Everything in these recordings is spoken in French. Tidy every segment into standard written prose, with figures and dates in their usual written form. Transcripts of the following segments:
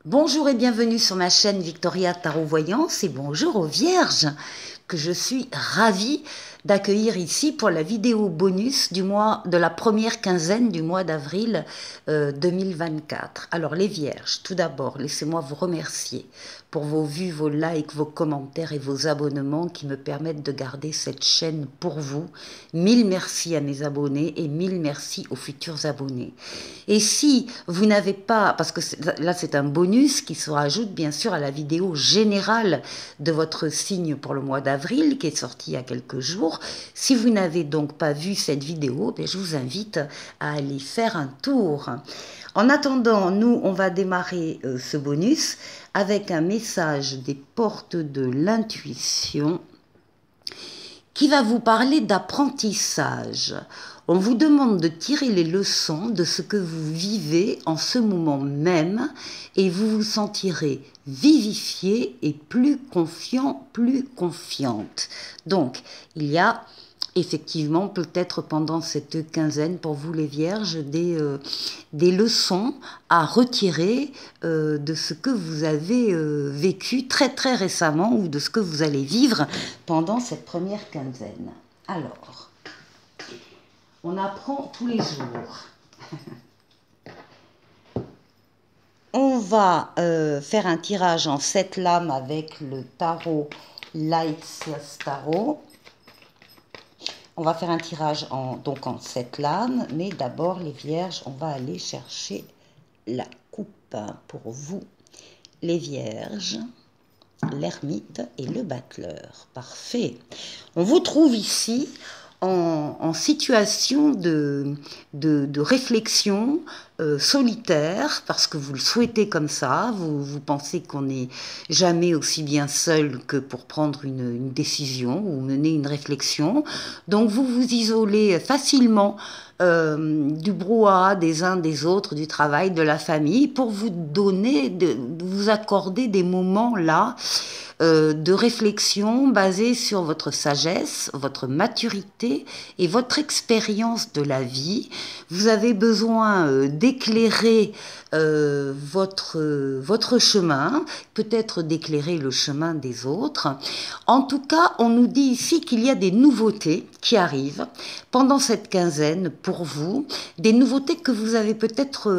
Bonjour et bienvenue sur ma chaîne Victoria Tarot Voyance et bonjour aux Vierges que je suis ravie d'accueillir ici pour la vidéo bonus du mois de la première quinzaine du mois d'avril 2024. Alors les Vierges, tout d'abord, laissez-moi vous remercier pour vos vues, vos likes, vos commentaires et vos abonnements qui me permettent de garder cette chaîne pour vous. Mille merci à mes abonnés et mille merci aux futurs abonnés. Et si vous n'avez pas, parce que là c'est un bonus qui se rajoute bien sûr à la vidéo générale de votre signe pour le mois d'avril qui est sortie il y a quelques jours, si vous n'avez donc pas vu cette vidéo, je vous invite à aller faire un tour. En attendant, nous, on va démarrer ce bonus avec un message des portes de l'intuition qui va vous parler d'apprentissage. On vous demande de tirer les leçons de ce que vous vivez en ce moment même et vous vous sentirez vivifié et plus confiant, plus confiante. Donc, il y a effectivement peut-être pendant cette quinzaine pour vous les Vierges des leçons à retirer de ce que vous avez vécu très très récemment ou de ce que vous allez vivre pendant cette première quinzaine. Alors, on apprend tous les jours. On va faire un tirage en 7 lames avec le tarot Lightsless Tarot. On va faire un tirage donc en 7 lames, mais d'abord les Vierges, on va aller chercher la coupe pour vous. Les Vierges, l'ermite et le battleur. Parfait. On vous trouve ici en situation de réflexion solitaire, parce que vous le souhaitez comme ça, vous pensez qu'on n'est jamais aussi bien seul que pour prendre une décision ou mener une réflexion. Donc vous vous isolez facilement du brouhaha des uns des autres, du travail, de la famille, pour vous donner, vous accorder des moments là de réflexion basée sur votre sagesse, votre maturité et votre expérience de la vie. Vous avez besoin d'éclairer votre chemin, peut-être d'éclairer le chemin des autres. En tout cas, on nous dit ici qu'il y a des nouveautés qui arrivent pendant cette quinzaine pour vous, des nouveautés que vous avez peut-être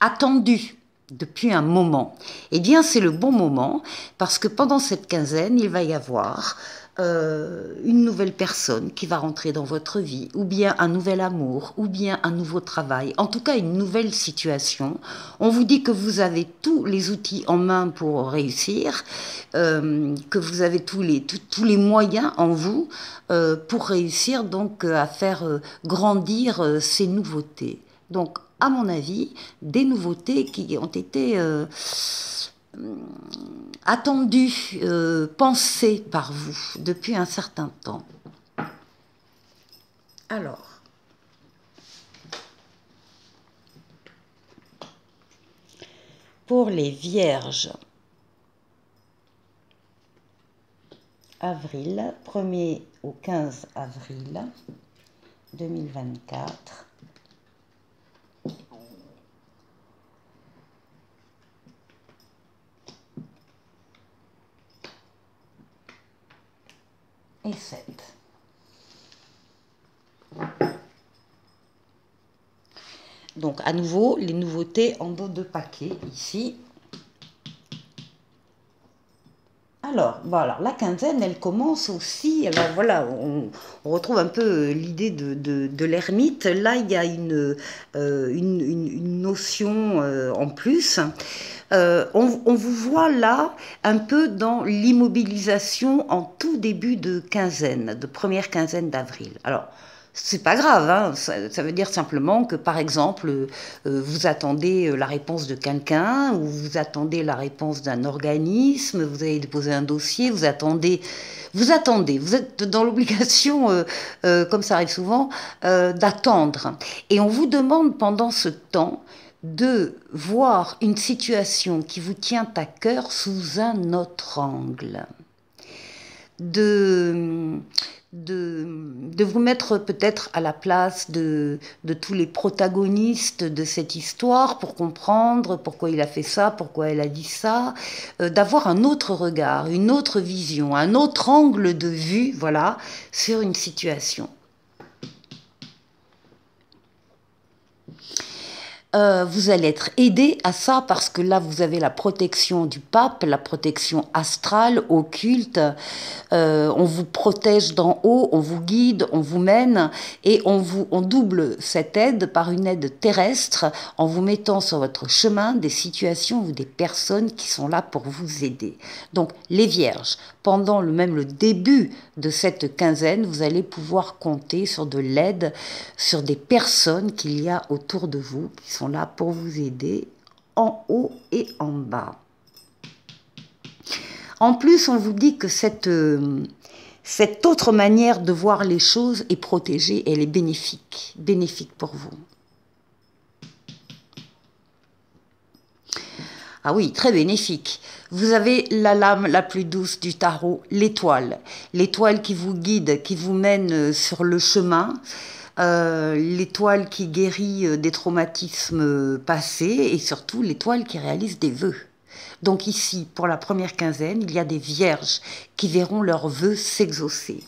attendues depuis un moment. Eh bien, c'est le bon moment parce que pendant cette quinzaine, il va y avoir une nouvelle personne qui va rentrer dans votre vie, ou bien un nouvel amour, ou bien un nouveau travail, en tout cas une nouvelle situation. On vous dit que vous avez tous les outils en main pour réussir, que vous avez tous les moyens en vous pour réussir donc à faire grandir ces nouveautés. Donc, à mon avis, des nouveautés qui ont été attendues, pensées par vous depuis un certain temps. Alors, pour les Vierges, avril, 1er au 15 avril 2024. Et 7. Donc, à nouveau, les nouveautés en dos de paquet, ici. Alors, voilà, la quinzaine, elle commence aussi, alors voilà, on retrouve un peu l'idée de l'ermite. Là, il y a une notion en plus. On vous voit là un peu dans l'immobilisation en tout début de quinzaine, de première quinzaine d'avril. Alors, c'est pas grave, hein, ça veut dire simplement que, par exemple, vous attendez la réponse de quelqu'un, ou vous attendez la réponse d'un organisme, vous avez déposé un dossier, vous êtes dans l'obligation, comme ça arrive souvent, d'attendre. Et on vous demande pendant ce temps de voir une situation qui vous tient à cœur sous un autre angle. de, de vous mettre peut-être à la place de tous les protagonistes de cette histoire pour comprendre pourquoi il a fait ça, pourquoi elle a dit ça, d'avoir un autre regard, une autre vision, un autre angle de vue, voilà, sur une situation. Vous allez être aidé à ça parce que là, vous avez la protection du pape, la protection astrale, occulte. On vous protège d'en haut, on vous guide, on vous mène et on double cette aide par une aide terrestre en vous mettant sur votre chemin des situations ou des personnes qui sont là pour vous aider. Donc, les vierges, pendant même le début de cette quinzaine, vous allez pouvoir compter sur de l'aide, sur des personnes qu'il y a autour de vous qui sont là pour vous aider en haut et en bas. En plus, on vous dit que cette autre manière de voir les choses est protégée, elle est bénéfique pour vous. Ah oui, très bénéfique. Vous avez la lame la plus douce du tarot, l'étoile. L'étoile qui vous guide, qui vous mène sur le chemin. L'étoile qui guérit des traumatismes passés et surtout l'étoile qui réalise des vœux. Donc ici, pour la première quinzaine, il y a des vierges qui verront leurs vœux s'exaucer.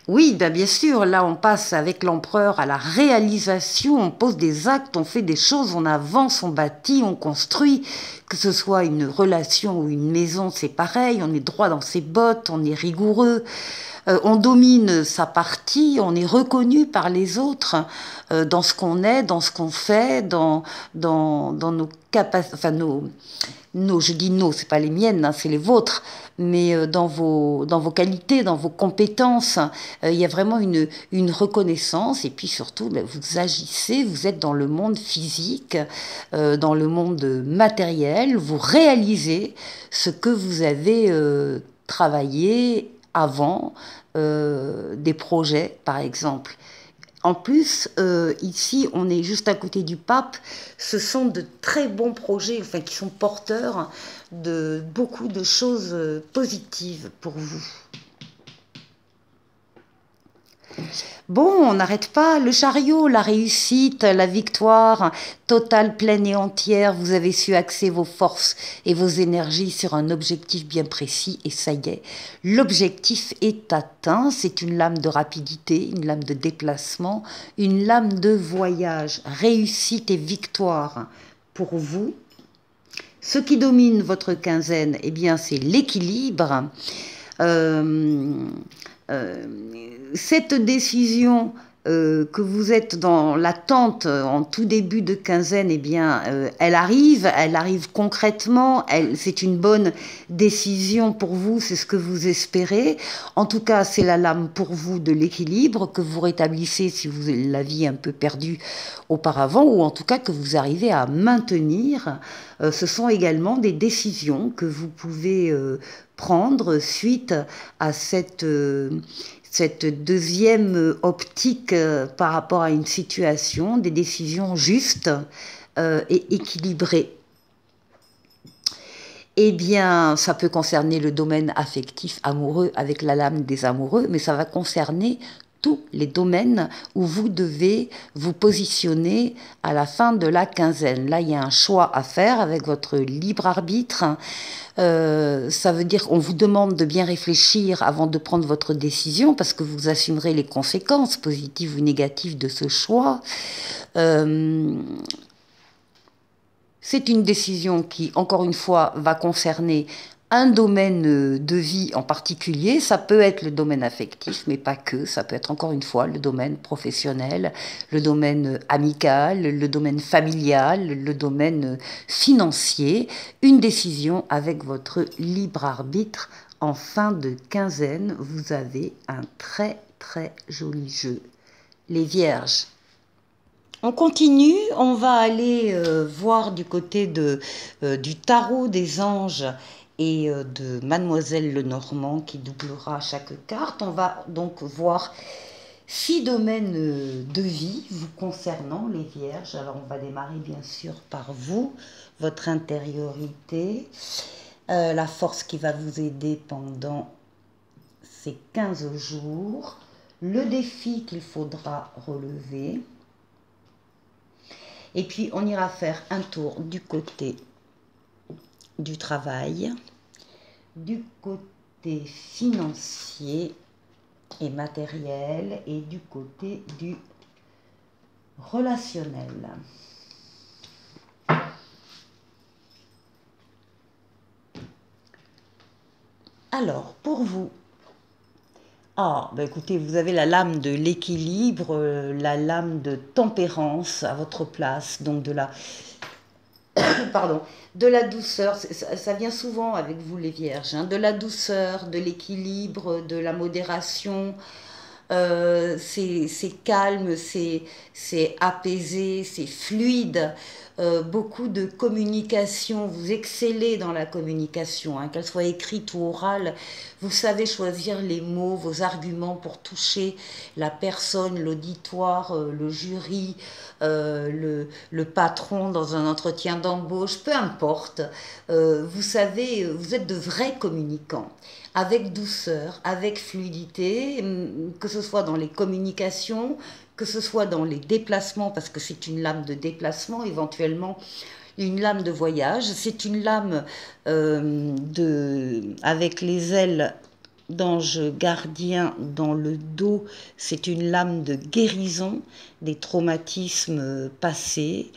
Oui, ben bien sûr, là on passe avec l'empereur à la réalisation, on pose des actes, on fait des choses, on avance, on bâtit, on construit, que ce soit une relation ou une maison, c'est pareil, on est droit dans ses bottes, on est rigoureux, on domine sa partie, on est reconnu par les autres dans ce qu'on est, dans ce qu'on fait, dans nos capacités, enfin je dis nos, c'est pas les miennes, hein, c'est les vôtres, mais dans vos qualités, dans vos compétences, il y a vraiment une reconnaissance et puis surtout, vous agissez, vous êtes dans le monde physique, dans le monde matériel, vous réalisez ce que vous avez travaillé avant, des projets par exemple. En plus, ici, on est juste à côté du pape. Ce sont de très bons projets, enfin, qui sont porteurs de beaucoup de choses positives pour vous. Bon, on n'arrête pas. Le chariot, la réussite, la victoire totale, pleine et entière. Vous avez su axer vos forces et vos énergies sur un objectif bien précis. Et ça y est, l'objectif est atteint. C'est une lame de rapidité, une lame de déplacement, une lame de voyage. Réussite et victoire pour vous. Ce qui domine votre quinzaine, eh bien, c'est l'équilibre. Cette décision que vous êtes dans l'attente en tout début de quinzaine, eh bien, elle arrive concrètement, c'est une bonne décision pour vous, c'est ce que vous espérez. En tout cas, c'est la lame pour vous de l'équilibre que vous rétablissez si vous l'aviez un peu perdu auparavant, ou en tout cas que vous arrivez à maintenir. Ce sont également des décisions que vous pouvez prendre suite à cette deuxième optique par rapport à une situation, des décisions justes et équilibrées. Eh bien, ça peut concerner le domaine affectif amoureux avec la lame des amoureux, mais ça va concerner tous les domaines où vous devez vous positionner à la fin de la quinzaine. Là, il y a un choix à faire avec votre libre arbitre. Ça veut dire qu'on vous demande de bien réfléchir avant de prendre votre décision parce que vous assumerez les conséquences positives ou négatives de ce choix. C'est une décision qui, encore une fois, va concerner un domaine de vie en particulier. Ça peut être le domaine affectif, mais pas que. Ça peut être encore une fois le domaine professionnel, le domaine amical, le domaine familial, le domaine financier. Une décision avec votre libre arbitre en fin de quinzaine. Vous avez un très très joli jeu. Les vierges. On continue, on va aller voir du côté du tarot des anges et de Mademoiselle Lenormand qui doublera chaque carte. On va donc voir 6 domaines de vie vous concernant, les Vierges. Alors on va démarrer bien sûr par vous, votre intériorité, la force qui va vous aider pendant ces 15 jours, le défi qu'il faudra relever. Et puis on ira faire un tour du côté du travail, du côté financier et matériel et du côté du relationnel. Alors, pour vous, écoutez, vous avez la lame de l'équilibre, la lame de tempérance à votre place, donc de la, pardon, de la douceur, ça vient souvent avec vous les Vierges, hein, de la douceur, de l'équilibre, de la modération. C'est calme, c'est apaisé, c'est fluide. Beaucoup de communication, vous excellez dans la communication, hein, qu'elle soit écrite ou orale. Vous savez choisir les mots, vos arguments pour toucher la personne, l'auditoire, le jury, le patron dans un entretien d'embauche, peu importe. Vous savez, vous êtes de vrais communicants, avec douceur, avec fluidité, que ce soit dans les communications, que ce soit dans les déplacements, parce que c'est une lame de déplacement, éventuellement une lame de voyage, c'est une lame avec les ailes d'ange gardien dans le dos, c'est une lame de guérison des traumatismes passés.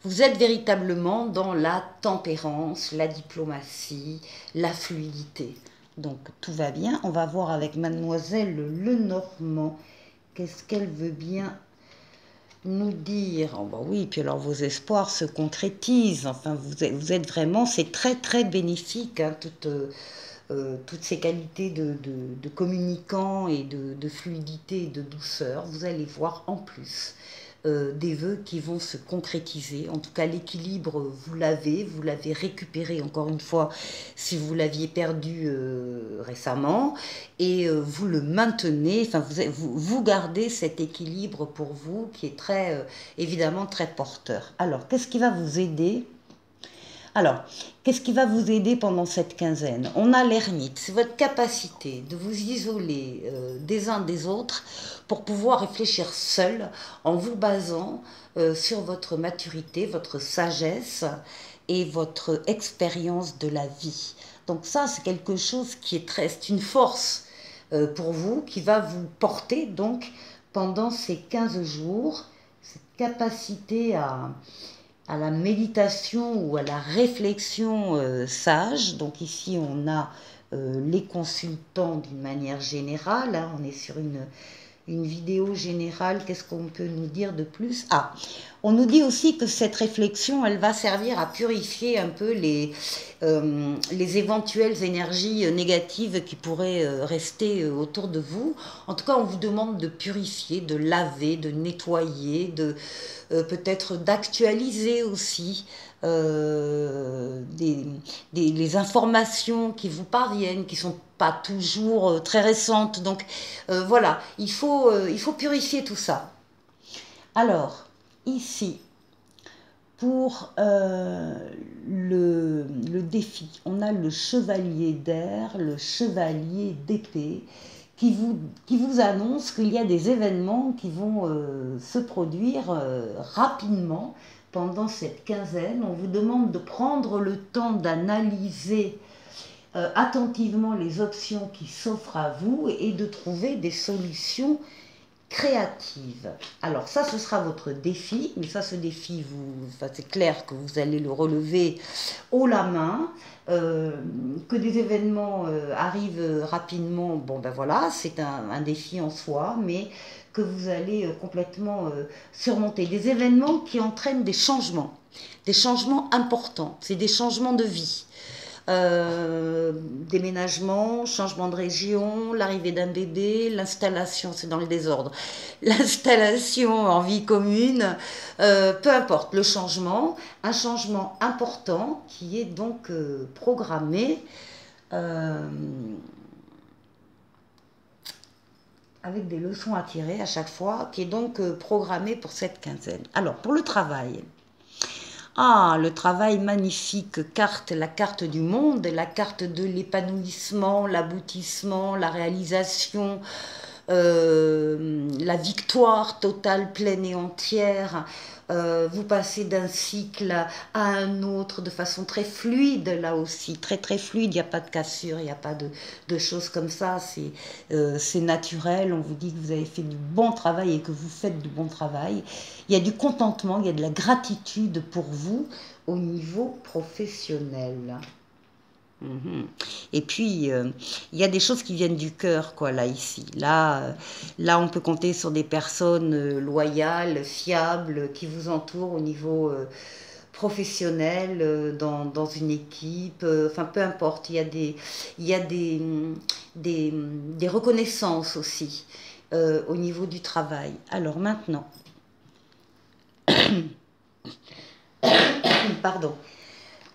Vous êtes véritablement dans la tempérance, la diplomatie, la fluidité. Donc tout va bien. On va voir avec Mademoiselle Lenormand qu'est-ce qu'elle veut bien nous dire. Oh bah oui, puis alors vos espoirs se concrétisent. Enfin, vous êtes vraiment, c'est très très bénéfique, hein, toutes ces qualités de communicant et de fluidité et de douceur. Vous allez voir en plus des vœux qui vont se concrétiser. En tout cas, l'équilibre, vous l'avez récupéré encore une fois si vous l'aviez perdu récemment, et vous le maintenez, enfin vous gardez cet équilibre pour vous qui est très, évidemment très porteur. Alors, qu'est-ce qui va vous aider ? Alors, qu'est-ce qui va vous aider pendant cette quinzaine? On a l'ermite, c'est votre capacité de vous isoler des uns des autres pour pouvoir réfléchir seul en vous basant sur votre maturité, votre sagesse et votre expérience de la vie. Donc ça, c'est quelque chose qui est c'est une force pour vous qui va vous porter donc pendant ces 15 jours, cette capacité à la méditation ou à la réflexion sage. Donc ici on a les consultants d'une manière générale, hein, on est sur une vidéo générale. Qu'est-ce qu'on peut nous dire de plus? On nous dit aussi que cette réflexion, elle va servir à purifier un peu les éventuelles énergies négatives qui pourraient rester autour de vous. En tout cas, on vous demande de purifier, de laver, de nettoyer, de peut-être d'actualiser aussi les informations qui vous parviennent, qui sont pas toujours très récentes. Donc voilà, il faut purifier tout ça. Alors, ici, pour le défi, on a le chevalier d'air, le chevalier d'épée, qui vous annonce qu'il y a des événements qui vont se produire rapidement pendant cette quinzaine. On vous demande de prendre le temps d'analyser attentivement les options qui s'offrent à vous et de trouver des solutions créatives. Alors ça, ce sera votre défi, mais ça, ce défi, c'est clair que vous allez le relever haut la main. Que des événements arrivent rapidement, bon ben voilà, c'est un défi en soi, mais que vous allez complètement surmonter. Des événements qui entraînent des changements importants, c'est des changements de vie. Déménagement, changement de région, l'arrivée d'un bébé, l'installation, c'est dans le désordre, l'installation en vie commune, peu importe le changement, un changement important qui est donc programmé avec des leçons à tirer à chaque fois, qui est donc programmée pour cette quinzaine. Alors, pour le travail. Ah, le travail magnifique, carte, la carte du monde, la carte de l'épanouissement, l'aboutissement, la réalisation, la victoire totale, pleine et entière. Vous passez d'un cycle à un autre de façon très fluide, là aussi, très très fluide, il n'y a pas de cassure, il n'y a pas de choses comme ça, c'est naturel, on vous dit que vous avez fait du bon travail et que vous faites du bon travail. Il y a du contentement, il y a de la gratitude pour vous au niveau professionnel. Et puis, il y a des choses qui viennent du cœur, quoi, là, ici. Là, on peut compter sur des personnes loyales, fiables, qui vous entourent au niveau professionnel, dans une équipe, enfin, peu importe. Il y a des reconnaissances aussi au niveau du travail. Alors maintenant, pardon.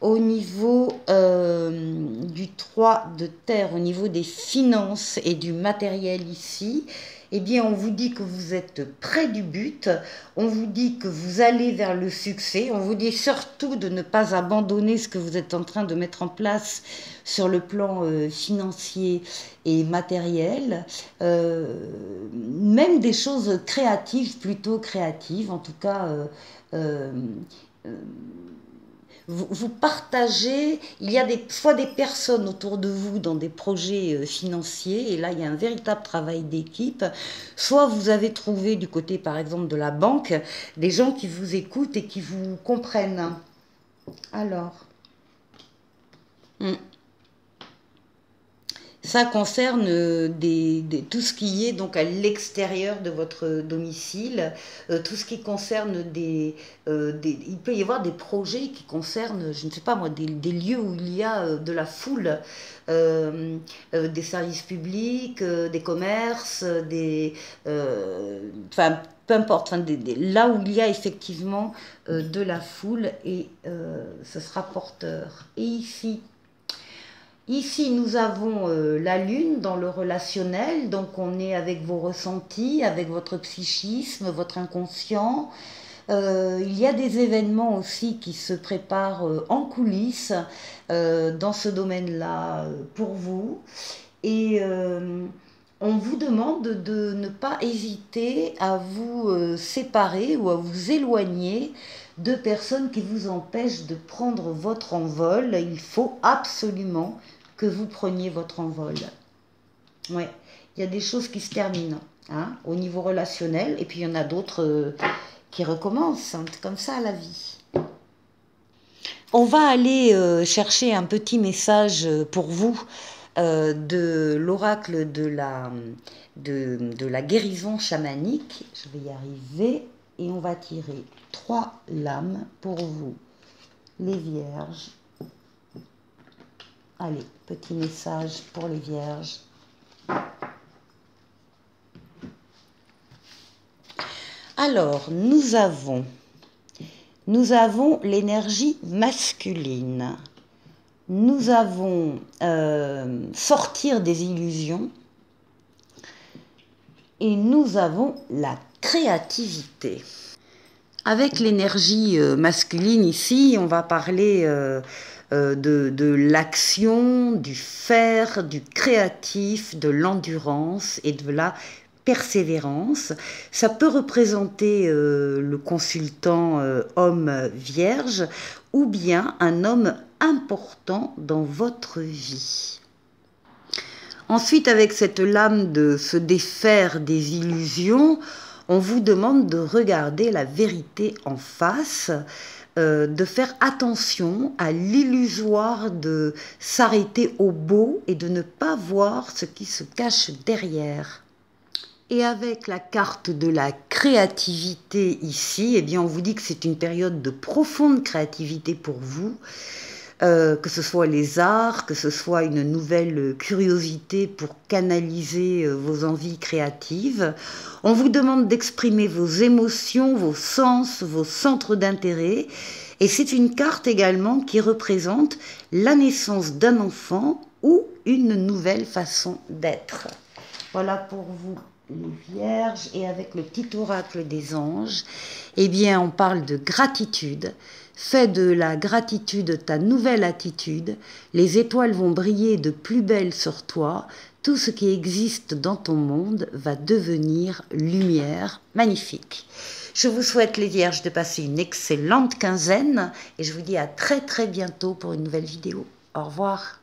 Au niveau du 3 de terre, au niveau des finances et du matériel ici, eh bien, on vous dit que vous êtes près du but, on vous dit que vous allez vers le succès, on vous dit surtout de ne pas abandonner ce que vous êtes en train de mettre en place sur le plan financier et matériel, même des choses créatives, plutôt créatives, en tout cas... vous partagez, il y a soit des personnes autour de vous dans des projets financiers, et là il y a un véritable travail d'équipe, soit vous avez trouvé du côté par exemple de la banque, des gens qui vous écoutent et qui vous comprennent. Alors, ça concerne tout ce qui est donc à l'extérieur de votre domicile, tout ce qui concerne il peut y avoir des projets qui concernent, je ne sais pas moi, des lieux où il y a de la foule, des services publics, des commerces, enfin, peu importe, enfin, là où il y a effectivement de la foule, et ce sera porteur. Et ici, nous avons la lune dans le relationnel, donc on est avec vos ressentis, avec votre psychisme, votre inconscient. Il y a des événements aussi qui se préparent en coulisses dans ce domaine-là pour vous. Et on vous demande de ne pas hésiter à vous séparer ou à vous éloigner de personnes qui vous empêchent de prendre votre envol. Il faut absolument que vous preniez votre envol. Ouais, il y a des choses qui se terminent au niveau relationnel, et puis il y en a d'autres qui recommencent. C'est comme ça la vie. On va aller chercher un petit message pour vous de l'oracle de la guérison chamanique. Je vais y arriver, et on va tirer 3 lames pour vous, les vierges. Allez, petit message pour les vierges. Alors, nous avons l'énergie masculine. Nous avons sortir des illusions. Et nous avons la créativité. Avec l'énergie masculine ici, on va parler de l'action, du faire, du créatif, de l'endurance et de la persévérance. Ça peut représenter le consultant homme vierge, ou bien un homme important dans votre vie. Ensuite, avec cette lame de se défaire des illusions, on vous demande de regarder la vérité en face, de faire attention à l'illusoire, de s'arrêter au beau et de ne pas voir ce qui se cache derrière. Et avec la carte de la créativité ici, eh bien on vous dit que c'est une période de profonde créativité pour vous, que ce soit les arts, que ce soit une nouvelle curiosité pour canaliser vos envies créatives. On vous demande d'exprimer vos émotions, vos sens, vos centres d'intérêt. Et c'est une carte également qui représente la naissance d'un enfant ou une nouvelle façon d'être. Voilà pour vous les vierges, et avec le petit oracle des anges, eh bien on parle de gratitude. Fais de la gratitude ta nouvelle attitude, les étoiles vont briller de plus belle sur toi, tout ce qui existe dans ton monde va devenir lumière. Magnifique. Je vous souhaite les vierges de passer une excellente quinzaine et je vous dis à très bientôt pour une nouvelle vidéo. Au revoir.